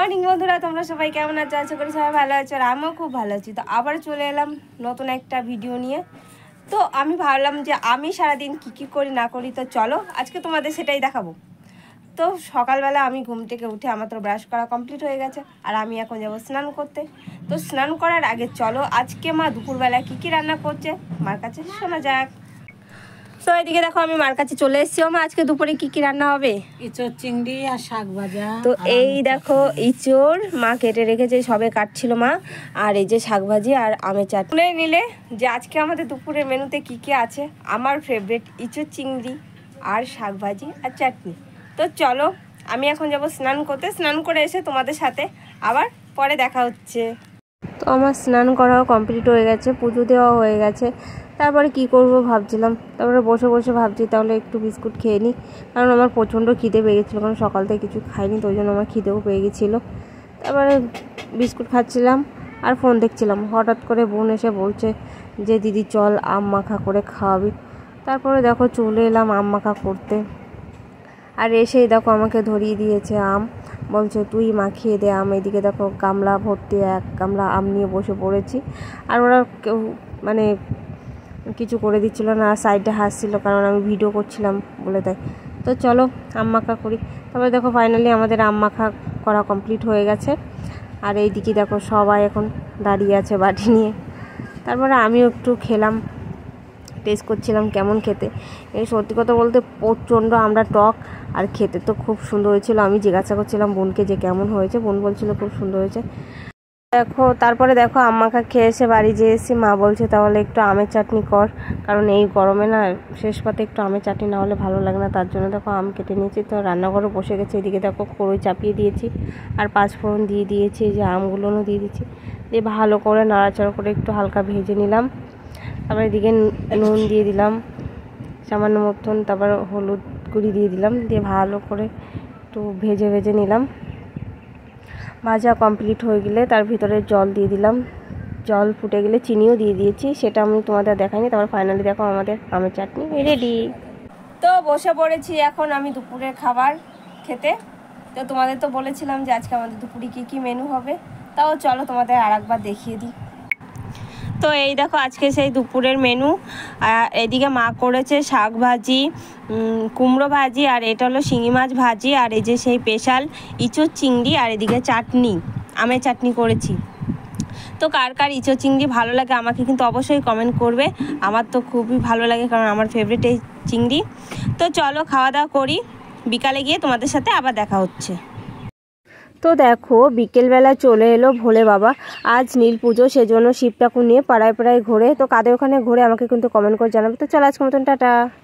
Morning বন্ধুরা, তোমরা সবাই কেমন আছো? আশা করি সবাই ভালো আছো, আর আমিও খুব ভালো আছি। তো আবার চলে এলাম নতুন একটা ভিডিও নিয়ে। তো আমি ভাবলাম যে আমি সারাদিন কী করি না করি, তো চলো আজকে তোমাদের সেটাই দেখাবো। তো সকালবেলা আমি ঘুম থেকে উঠে আমার তো ব্রাশ করা কমপ্লিট হয়ে গেছে, আর আমি এখন যাবো স্নান করতে। তো স্নান করার আগে চলো আজকে মা দুপুরবেলা কী রান্না করছে মার কাছে শোনা যাক। তো এদিকে দেখো আমি মার কাছে চলে এসেছি। মা আজকে দুপুরে কি রান্না হবে? ইঁচড় চিংড়ি আর শাক ভাজা। তো এই দেখো ইঁচড় মা কেটে রেখেছে, সবে কাটছিল মা। আর এই যে শাক ভাজি আর আমের চাটনি। নিলে যে আজকে আমাদের দুপুরের মেনুতে কি আছে, আমার ফেভারিট ইঁচড় চিংড়ি আর শাক ভাজি আর চাটনি। তো চলো আমি এখন যাব স্নান করতে। স্নান করে এসে তোমাদের সাথে আবার পরে দেখা হচ্ছে। তো আমার স্নান করাও কমপ্লিট হয়ে গেছে, পুজো দেওয়া হয়ে গেছে। তারপরে কি করব ভাবছিলাম, তারপরে বসে বসে ভাবছি তাহলে একটু বিস্কুট খেয়ে নিই, কারণ আমার প্রচণ্ড খিদে পেয়ে গেছিলো, কারণ সকাল থেকে কিছু খাইনি, তো ওই জন্য আমার খিদেও পেয়ে গেছিলো। তারপরে বিস্কুট খাচ্ছিলাম আর ফোন দেখছিলাম। হঠাৎ করে বোন এসে বলছে যে দিদি চল আম মাখা করে খাওয়াবি। তারপরে দেখো চলে এলাম আম মাখা করতে, আর এসেই দেখো আমাকে ধরিয়ে দিয়েছে আম, বলছে তুই মাখিয়ে দে আম। এদিকে দেখো গামলা ভর্তি এক গামলা আম নিয়ে বসে পড়েছি, আর ওরা কেউ মানে কিছু করে দিচ্ছিল না, সাইডে হাসছিল কারণ আমি ভিডিও করছিলাম বলে দেয়। তো চলো আম মাখা করি। তারপরে দেখো ফাইনালি আমাদের আম মাখা করা কমপ্লিট হয়ে গেছে, আর এইদিকে দেখো সবাই এখন দাঁড়িয়ে আছে বাটি নিয়ে। তারপরে আমিও একটু খেলাম, টেস্ট করছিলাম কেমন খেতে। এই সত্যি কথা বলতে প্রচণ্ড আমরা টক, আর খেতে তো খুব সুন্দর হয়েছিল। আমি জিজ্ঞাসা করছিলাম বোনকে যে কেমন হয়েছে, বোন বলছিল খুব সুন্দর হয়েছে। দেখো তারপরে দেখো আম মাখা খেয়ে এসে বাড়ি যেয়ে এসে মা বলছে তাহলে একটু আমের চাটনি কর, কারণ এই গরমে না শেষ পাতে একটু আমের চাটনি না হলে ভালো লাগে না। তার জন্য দেখো আম কেটে নিয়েছি, তো রান্নাঘরে বসে গেছে। এদিকে দেখো কড়ই চাপিয়ে দিয়েছি আর পাঁচফোড়ন দিয়ে দিয়েছি, যে আমগুলোও দিয়ে দিচ্ছি, দিয়ে ভালো করে নাড়াচাড়া করে একটু হালকা ভেজে নিলাম। তারপর এদিকে নুন দিয়ে দিলাম সামান্য মতন, তারপর হলুদ গুঁড়ি দিয়ে দিলাম, দিয়ে ভালো করে একটু ভেজে নিলাম। ভাজা কমপ্লিট হয়ে গেলে তার ভিতরে জল দিয়ে দিলাম, জল ফুটে গেলে চিনিও দিয়ে দিয়েছি, সেটা আমি তোমাদের দেখাইনি। তারপর ফাইনালি দেখো আমাদের আমের চাটনি রেডি। তো বসে পড়েছি এখন আমি দুপুরের খাবার খেতে। তো তোমাদের তো বলেছিলাম যে আজকে আমাদের দুপুরে কী মেনু হবে, তাও চলো তোমাদের আর একবার দেখিয়ে দিই। তো এই দেখো আজকে সেই দুপুরের মেনু। এদিকে মা করেছে শাক ভাজি, কুমড়ো ভাজি, আর এটা হলো শিঙি মাছ ভাজি, আর এই যে সেই স্পেশাল ইঁচড় চিংড়ি, আর এদিকে চাটনি, আমের চাটনি করেছি। তো কার কার ইঁচড় চিংড়ি ভালো লাগে আমাকে কিন্তু অবশ্যই কমেন্ট করবে। আমার তো খুবই ভালো লাগে, কারণ আমার ফেভারিট এই চিংড়ি। তো চলো খাওয়া দাওয়া করি, বিকালে গিয়ে তোমাদের সাথে আবার দেখা হচ্ছে। তো দেখো বিকেলবেলা চলে এলো ভোলে বাবা, আজ নীল পুজো, সেজন্য শিব ঠাকুর নিয়ে পাড়ায় ঘোরে। তো কাদের ওখানে ঘোরে আমাকে কিন্তু কমেন্ট করে জানাবে। তো চলো আজকের মতন টাটা।